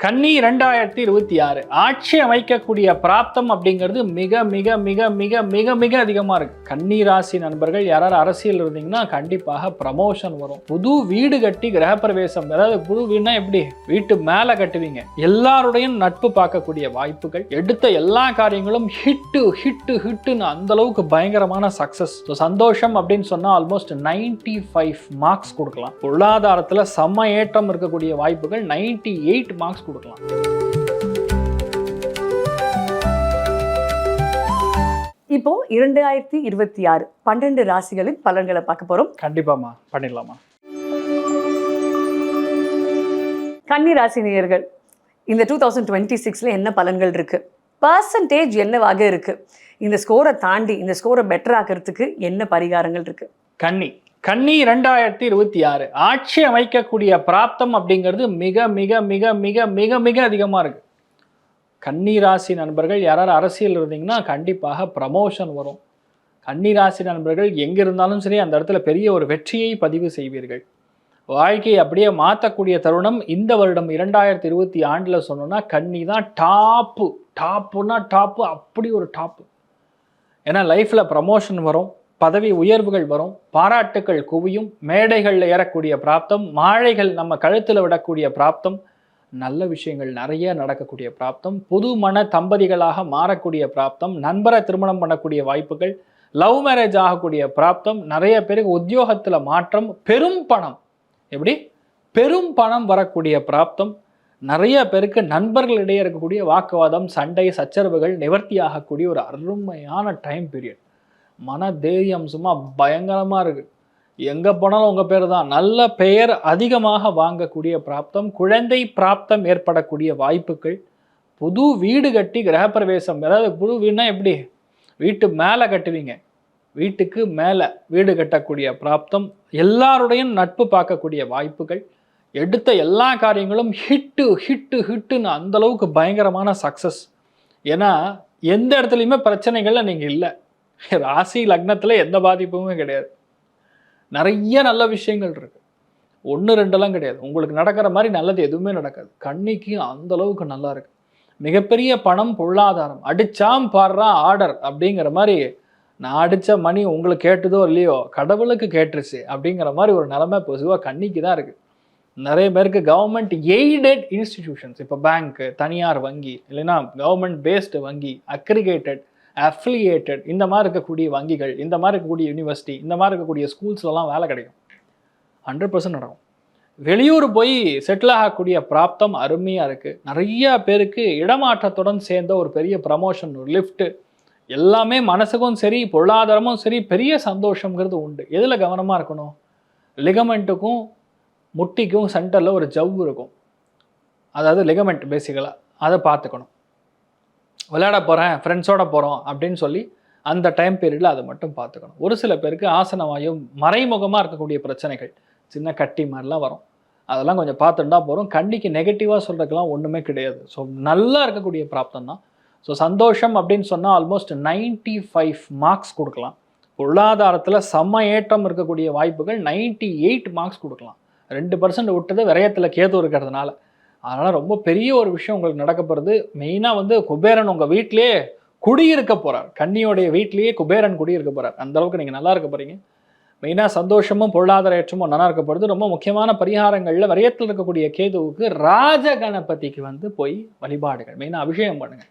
கன்னி 2026 ஆட்சி அமைக்கக்கூடிய பிராப்தம் அப்படிங்கிறது மிக மிக மிக மிக மிக மிக அதிகமா இருக்கு. கன்னி ராசி நண்பர்கள் யாராவது அரசியல் இருந்தீங்கன்னா கண்டிப்பாக ப்ரமோஷன் வரும். புது வீடு கட்டி கிரகப்பிரவேசம், அதாவது புது வீடுனா எப்படி வீட்டு மேல கட்டுவீங்க, எல்லாருடையும் நட்பு பார்க்கக்கூடிய வாய்ப்புகள், எடுத்த எல்லா காரியங்களும் ஹிட்டுன்னு அந்த அளவுக்கு பயங்கரமான சக்சஸ். சந்தோஷம் அப்படின்னு சொன்னா ஆல்மோஸ்ட் 95 மார்க்ஸ் கொடுக்கலாம். பொருளாதாரத்துல செம்ம ஏற்றம் இருக்கக்கூடிய வாய்ப்புகள் 98 மார்க்ஸ் கொடுக்கலாம். இப்போ 2026 12 ராசிகளின் பலன்களை பார்க்க போறோம். கண்டிப்பாமா பண்ணிடலாமா. கன்னி ராசி நேயர்கள் இந்த 2026ல என்ன பலன்கள் இருக்கு, பர்சன்டேஜ் என்னவாக இருக்கு, இந்த ஸ்கோரை தாண்டி இந்த ஸ்கோரை பெட்டர் ஆக்கிறதுக்கு என்ன பரிகாரங்கள் இருக்கு? கன்னி 2026 ஆட்சி அமைக்கக்கூடிய பிராப்தம் அப்படிங்கிறது மிக மிக மிக மிக மிக மிக அதிகமாக இருக்கு. கன்னி ராசி நண்பர்கள் யாராவது அரசியல் இருந்தீங்கன்னா கண்டிப்பாக ப்ரமோஷன் வரும். கன்னி ராசி நண்பர்கள் எங்கே இருந்தாலும் சரி அந்த இடத்துல பெரிய ஒரு வெற்றியை பதிவு செய்வீர்கள். வாழ்க்கையை அப்படியே மாற்றக்கூடிய தருணம் இந்த வருடம் 2020 ஆண்டில் சொன்னோன்னா கன்னி தான் டாப்புன்னா டாப்பு, அப்படி ஒரு டாப்பு. ஏன்னா லைஃப்பில் ப்ரமோஷன் வரும், பதவி உயர்வுகள் வரும், பாராட்டுக்கள் குவியும், மேடைகளில் ஏறக்கூடிய பிராப்தம், மாழைகள் நம்ம கழுத்தில் விடக்கூடிய பிராப்தம், நல்ல விஷயங்கள் நிறைய நடக்கக்கூடிய பிராப்தம், புது மன தம்பதிகளாக மாறக்கூடிய பிராப்தம், நண்பரை திருமணம் பண்ணக்கூடிய வாய்ப்புகள், லவ் மேரேஜ் ஆகக்கூடிய பிராப்தம், நிறைய பேருக்கு உத்தியோகத்தில் மாற்றம், பெரும் பணம், எப்படி பெரும் பணம் வரக்கூடிய பிராப்தம், நிறைய பேருக்கு நண்பர்களிடையே இருக்கக்கூடிய வாக்குவாதம், சண்டை சச்சரவுகள் நிவர்த்தி ஆகக்கூடிய ஒரு அருமையான டைம் பீரியட். மன தைரியம் சும்மா பயங்கரமாக இருக்குது. எங்கே போனாலும் உங்கள் பேர் தான். நல்ல பெயர் அதிகமாக வாங்கக்கூடிய பிராப்தம், குழந்தை பிராப்தம் ஏற்படக்கூடிய வாய்ப்புகள், புது வீடு கட்டி கிரகப்பிரவேசம், அதாவது புது வீடுனா எப்படி வீட்டு மேலே கட்டுவீங்க, வீட்டுக்கு மேலே வீடு கட்டக்கூடிய பிராப்தம், எல்லாருடையும் நட்பு பார்க்கக்கூடிய வாய்ப்புகள், எடுத்த எல்லா காரியங்களும் ஹிட்டுன்னு அந்த அளவுக்கு பயங்கரமான சக்ஸஸ். ஏன்னா எந்த இடத்துலையுமே பிரச்சனைகள்ல நீங்கள் இல்லை. ராசி லக்னத்தில் எந்த பாதிப்புமே கிடையாது. நிறைய நல்ல விஷயங்கள் இருக்கு. 1-2 கிடையாது. உங்களுக்கு நடக்கிற மாதிரி நல்லது எதுவுமே நடக்காது. கன்னிக்கு அந்த அளவுக்கு நல்லா இருக்கு. மிகப்பெரிய பணம், பொருளாதாரம், அடிச்சாம் பாடுறா ஆர்டர் அப்படிங்கிற மாதிரி, நான் அடித்த மணி உங்களுக்கு கேட்டதோ இல்லையோ கடவுளுக்கு கேட்டுருச்சு அப்படிங்கிற மாதிரி ஒரு நிலைமை பொதுவாக கன்னிக்கு தான் இருக்குது. நிறைய பேருக்கு கவர்மெண்ட் எய்டட் இன்ஸ்டிடியூஷன்ஸ், இப்போ பேங்க், தனியார் வங்கி, இல்லைன்னா கவர்மெண்ட் பேஸ்டு வங்கி, அக்ரிகேட்டட், அஃபிலியேட்டட், இந்த மாதிரி இருக்கக்கூடிய வங்கிகள், இந்த மாதிரி இருக்கக்கூடிய யூனிவர்சிட்டி, இந்த மாதிரி இருக்கக்கூடிய ஸ்கூல்ஸ்லாம் வேலை கிடைக்கும். 100% நடக்கும். வெளியூர் போய் செட்டில் ஆகக்கூடிய பிராப்தம் அருமையாக இருக்குது. நிறைய பேருக்கு இடமாற்றத்துடன் சேர்ந்த ஒரு பெரிய ப்ரமோஷன், ஒரு லிஃப்ட்டு, எல்லாமே மனசுக்கும் சரி பொருளாதாரமும் சரி பெரிய சந்தோஷங்கிறது உண்டு. எதில் கவனமாக இருக்கணும்? லிகமெண்ட்டுக்கும் முட்டிக்கும் சென்டரில் ஒரு ஜவ்வு இருக்கும், அதாவது லிகமெண்ட் பேசிக்கலாக, அதை பார்த்துக்கணும். விளையாட போகிறேன், ஃப்ரெண்ட்ஸோட போகிறோம் அப்படின்னு சொல்லி அந்த டைம் பீரியடில் அதை மட்டும் பார்த்துக்கணும். ஒரு சில பேருக்கு ஆசனவாயும் மறைமுகமாக இருக்கக்கூடிய பிரச்சனைகள், சின்ன கட்டி மாதிரிலாம் வரும், அதெல்லாம் கொஞ்சம் பார்த்துட்டா போகிறோம். கண்ணிக்கு நெகட்டிவாக சொல்கிறதுக்கெல்லாம் ஒன்றுமே கிடையாது. ஸோ நல்லா இருக்கக்கூடிய பிராப்தம் தான். ஸோ சந்தோஷம் அப்படின்னு சொன்னால் ஆல்மோஸ்ட் 95 மார்க்ஸ் கொடுக்கலாம். பொருளாதாரத்தில் செம்ம ஏற்றம் இருக்கக்கூடிய வாய்ப்புகள் 98 மார்க்ஸ் கொடுக்கலாம். 2% விட்டது விரயத்தில் கேது இருக்கிறதுனால. அதனால் ரொம்ப பெரிய ஒரு விஷயம் உங்களுக்கு நடக்க போகிறது. மெயினாக குபேரன் உங்கள் வீட்டிலே குடியிருக்க போகிறார். கன்னியோடைய வீட்லேயே குபேரன் குடியிருக்க போகிறார். அந்தளவுக்கு நீங்கள் நல்லா இருக்க போகிறீங்க. மெயினாக சந்தோஷமும் பொருளாதார ஏற்றமும் நல்லா இருக்க போகிறது. ரொம்ப முக்கியமான பரிகாரங்களில் விரயத்தில் இருக்கக்கூடிய கேதுவுக்கு ராஜ கணபதிக்கு போய் வழிபாடுகள், மெயினாக அபிஷேகம் பண்ணுங்கள்.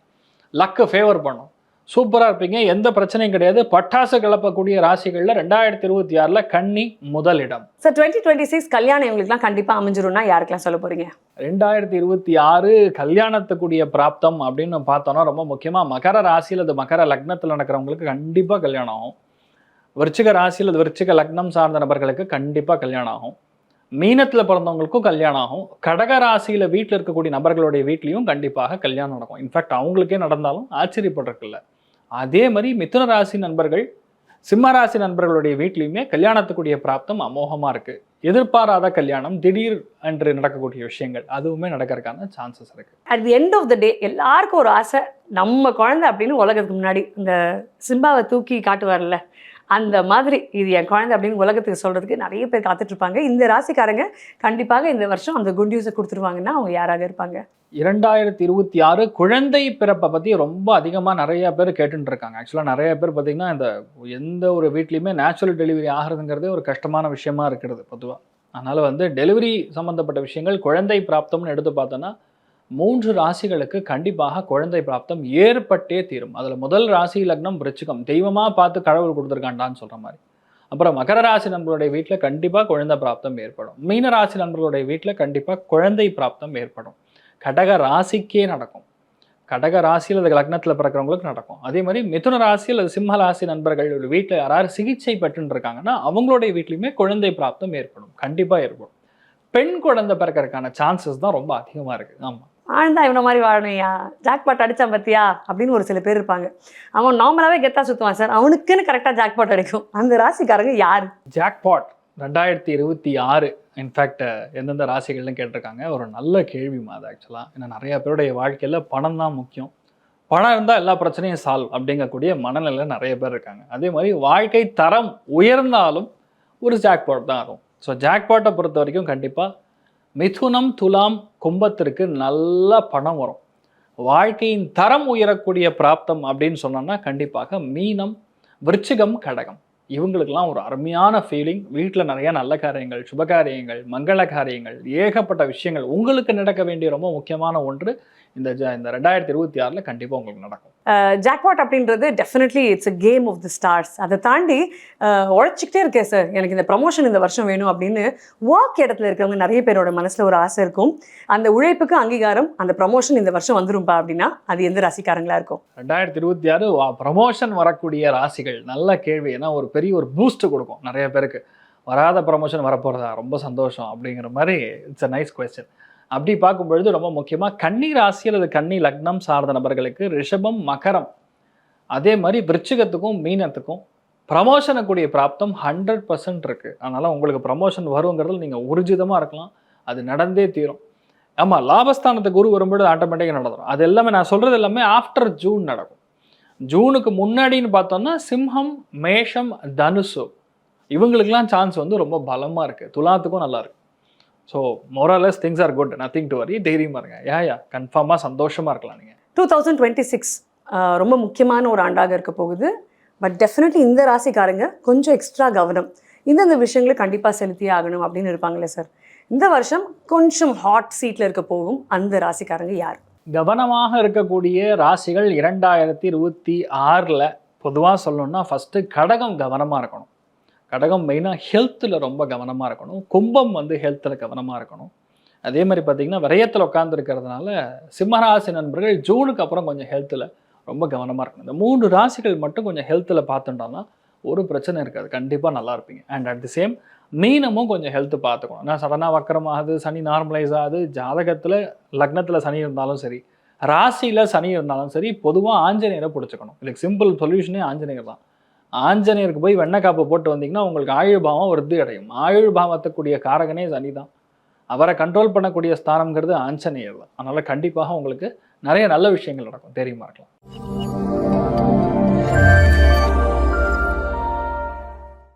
லக்கு ஃபேவர் பண்ணும், சூப்பராக இருப்பீங்க. எந்த பிரச்சனையும் கிடையாது. பட்டாசு கிளப்பக்கூடிய ராசிகளில் 2026 கன்னி முதலிடம். சார் 2026 கல்யாணம் இவங்களுக்குலாம் கண்டிப்பாக அமைஞ்சிரும்னா யாருக்கெல்லாம் சொல்ல போறீங்க? 2026 கல்யாணத்துக்குரிய பிராப்தம் அப்படின்னு பார்த்தோன்னா ரொம்ப முக்கியமாக மகர ராசியில், அது மகர லக்னத்தில் நடக்கிறவங்களுக்கு கண்டிப்பாக கல்யாணம் ஆகும். விருச்சிக ராசியில், அது விருச்சிக லக்னம் சார்ந்த நபர்களுக்கு கண்டிப்பாக கல்யாணம் ஆகும். மீனத்தில் பிறந்தவங்களுக்கும் கல்யாணம் ஆகும். கடக ராசியில் வீட்டில் இருக்கக்கூடிய நபர்களுடைய வீட்லேயும் கண்டிப்பாக கல்யாணம் நடக்கும். இன்ஃபேக்ட் அவங்களுக்கே நடந்தாலும் ஆச்சரியப்படுறதுக்கில்ல. அதே மாதிரி மிதுன ராசி நண்பர்கள், சிம்ம ராசி நண்பர்களுடைய வீட்லையுமே கல்யாணத்துக்குரிய பிராப்தம் அமோகமாக இருக்குது. எதிர்பாராத கல்யாணம், திடீர் என்று நடக்கக்கூடிய விஷயங்கள் அதுவுமே நடக்கிறதுக்கான சான்சஸ் இருக்குது. At the end of the day எல்லாருக்கும் ஒரு ஆசை, நம்ம குழந்தை அப்படின்னு உலகத்துக்கு முன்னாடி இந்த சிம்பாவை தூக்கி காட்டுவார்ல, அந்த மாதிரி இது என் குழந்தை அப்படின்னு உலகத்துக்கு சொல்கிறதுக்கு நிறைய பேர் காத்துட்ருப்பாங்க. இந்த ராசிக்காரங்க கண்டிப்பாக இந்த வருஷம் அந்த குட் நியூஸை கொடுத்துருவாங்கன்னா அவங்க யாராக இருப்பாங்க? 2026 குழந்தை பிறப்பை பற்றி ரொம்ப அதிகமாக நிறைய பேர் கேட்டுட்டு இருக்காங்க. ஆக்சுவலாக நிறைய பேர் பார்த்தீங்கன்னா இந்த எந்த ஒரு வீட்லேயுமே நேச்சுரல் டெலிவரி ஆகிறதுங்கிறதே ஒரு கஷ்டமான விஷயமா இருக்கிறது பொதுவாக. அதனால் வந்து டெலிவரி சம்மந்தப்பட்ட விஷயங்கள் குழந்தை பிராப்தம்னு எடுத்து பார்த்தோன்னா 3 ராசிகளுக்கு கண்டிப்பாக குழந்தை பிராப்தம் ஏற்பட்டே தீரும். அதில் முதல் ராசி லக்னம் விருச்சிகம், தெய்வமாக பார்த்து கடவுள் கொடுத்துருக்காண்டான்னு சொல்கிற மாதிரி. அப்புறம் மகர ராசி நண்பர்களுடைய வீட்டில் கண்டிப்பாக குழந்தை பிராப்தம் ஏற்படும். மீன ராசி நண்பர்களுடைய வீட்டில் கண்டிப்பாக குழந்தை பிராப்தம் ஏற்படும். கடக ராசிக்கே நடக்கும். கடக ராசியில் அது லக்னத்தில் பிறக்கிறவங்களுக்கு நடக்கும். அதே மாதிரி மிதுன ராசியில் அது சிம்ம ராசி நண்பர்கள் வீட்டில் யாராவது சிகிச்சை பெற்றுன்னு இருக்காங்கன்னா அவங்களுடைய வீட்லையுமே குழந்தை பிராப்தம் ஏற்படும். கண்டிப்பாக ஏற்படும். பெண் குழந்தை பிறக்கிறதுக்கான சான்சஸ் தான் ரொம்ப அதிகமாக இருக்குது. ஆமாம், ஆழ்ந்தா இவனை மாதிரி வாழணும்யா, ஜாக்பாட் அடித்தான் பத்தியா அப்படின்னு ஒரு சில பேர் இருப்பாங்க. அவன் நார்மலாகவே கெத்தா சுற்றுவான் சார், அவனுக்குன்னு கரெக்டாக ஜாக்பாட் அடிக்கும். அந்த ராசிக்காரங்க யார்? ஜாக்பாட் 2026 இன்ஃபேக்ட் எந்தெந்த ராசிகள்னு கேட்டிருக்காங்க. ஒரு நல்ல கேள்விமா அது ஆக்சுவலாக. ஏன்னா நிறைய பேருடைய வாழ்க்கையில் பணம் தான் முக்கியம். பணம் இருந்தால் எல்லா பிரச்சனையும் சால்வ் அப்படிங்கக்கூடிய மனநிலையில் நிறைய பேர் இருக்காங்க. அதே மாதிரி வாழ்க்கை தரம் உயர்ந்தாலும் ஒரு ஜாக்பாட் தான் வரும். ஸோ ஜாக்பாட்டை பொறுத்த வரைக்கும் கண்டிப்பாக மிதுனம், துலாம், கும்பத்திற்கு நல்ல பணம் வரும். வாழ்க்கையின் தரம் உயரக்கூடிய பிராப்தம் அப்படின்னு சொன்னோம்னா கண்டிப்பாக மீனம், விருச்சிகம், கடகம் இவங்களுக்கெல்லாம் ஒரு அருமையான ஃபீலிங். வீட்டில் நிறைய நல்ல காரியங்கள், சுப காரியங்கள், மங்கள காரியங்கள், ஏகப்பட்ட விஷயங்கள் உங்களுக்கு நடக்க வேண்டிய ரொம்ப முக்கியமான ஒன்று இந்த 2026 கண்டிப்பாக உங்களுக்கு நடக்கும். ஜாக்பாட் அப்படின்றது definitely it's a game of the stars. அதை தாண்டி உழைச்சிக்கிட்டே இருக்கேன் சார், எனக்கு இந்த ப்ரமோஷன் இந்த வருஷம் வேணும் அப்படின்னு ஒர்க் இடத்துல இருக்கிறவங்க நிறைய பேரோட மனசில் ஒரு ஆசை இருக்கும். அந்த உழைப்புக்கு அங்கீகாரம், அந்த ப்ரமோஷன் இந்த வருஷம் வந்துரும்பா அப்படின்னா அது எந்த ராசிக்காரங்களா இருக்கும்? 2026 ப்ரமோஷன் வரக்கூடிய ராசிகள். நல்ல கேள்வி. ஏன்னா ஒரு பெரிய ஒரு பூஸ்ட் கொடுக்கும் நிறைய பேருக்கு. வராத ப்ரமோஷன் வரப்போகிறதா, ரொம்ப சந்தோஷம் அப்படிங்கிற மாதிரி. It's a nice question. அப்படி பார்க்கும்பொழுது ரொம்ப முக்கியமாக கன்னி ராசி அல்லது கன்னி லக்னம் சார்ந்த நபர்களுக்கு ரிஷபம், மகரம், அதே மாதிரி விருச்சிகத்துக்கும் மீனத்துக்கும் ப்ரமோஷனுக்குரிய பிராப்தம் 100% இருக்குது. அதனால் உங்களுக்கு ப்ரமோஷன் வருங்கிறதுல நீங்கள் ஊர்ஜிதமாக இருக்கலாம். அது நடந்தே தீரும். ஆமாம், லாபஸ்தானத்துக்கு குரு வரும்பொழுது ஆட்டோமேட்டிக்காக நடந்துடும். அது எல்லாமே நான் சொல்கிறது எல்லாமே ஆஃப்டர் ஜூன் நடக்கும். ஜூனுக்கு முன்னாடின்னு பார்த்தோம்னா சிம்ஹம், மேஷம், தனுசு இவங்களுக்கெல்லாம் சான்ஸ் வந்து ரொம்ப பலமாக இருக்குது. துலாத்துக்கும் நல்லா இருக்குது. So மோரலஸ் things are good, nothing to worry. தைரியமாக இருங்க. கன்ஃபார்மாக சந்தோஷமாக இருக்கலாம். நீங்கள் 2026 ரொம்ப முக்கியமான ஒரு ஆண்டாக இருக்க போகுது. பட் டெஃபினெட்லி இந்த ராசிக்காரங்க கொஞ்சம் எக்ஸ்ட்ரா கவனம் இந்தந்த விஷயங்களை கண்டிப்பாக செலுத்தியே ஆகணும் அப்படின்னு இருப்பாங்களே சார். இந்த வருஷம் கொஞ்சம் ஹாட் சீட்டில் இருக்க போகும் அந்த ராசிக்காரங்க யார்? கவனமாக இருக்கக்கூடிய ராசிகள் 2026 பொதுவாக சொல்லணும்னா ஃபஸ்ட்டு கடகம் கவனமாக இருக்கணும். கடகம் மெயினாக ஹெல்த்தில் ரொம்ப கவனமாக இருக்கணும். கும்பம் வந்து ஹெல்த்தில் கவனமாக இருக்கணும். அதே மாதிரி பார்த்திங்கன்னா விரயத்தில் உட்காந்துருக்கிறதுனால சிம்மராசி நண்பர்கள் ஜூனுக்கு அப்புறம் கொஞ்சம் ஹெல்த்தில் ரொம்ப கவனமாக இருக்கணும். இந்த 3 ராசிகள் மட்டும் கொஞ்சம் ஹெல்த்தில் பார்த்துட்டோம்னா ஒரு பிரச்சனை இருக்காது. கண்டிப்பாக நல்லா இருப்பீங்க. அண்ட் அட் தி சேம் மீனமும் கொஞ்சம் ஹெல்த்து பார்த்துக்கணும். ஏன்னா சடனாக வக்கரமாகுது, சனி நார்மலைஸ் ஆகுது. ஜாதகத்தில் லக்னத்தில் சனி இருந்தாலும் சரி, ராசியில் சனி இருந்தாலும் சரி, பொதுவாக ஆஞ்சநேயரை பிடிச்சிக்கணும். இதுக்கு சிம்பிள் சொல்யூஷனே ஆஞ்சநேயர் தான். ஆஞ்சநேயருக்கு போய் வெண்ணக்காப்பு போட்டு வந்தீங்கன்னா உங்களுக்கு ஆயுள் பாவம் விருத்தி அடையும். ஆயுள் பாவத்துக்குரிய காரகனே சனி தான். அவரை கண்ட்ரோல் பண்ணக்கூடிய ஸ்தானம்ங்கிறது ஆஞ்சநேயர் தான். அதனால் கண்டிப்பாக உங்களுக்கு நிறைய நல்ல விஷயங்கள் நடக்கும். தெரியுமா இருக்கலாம்.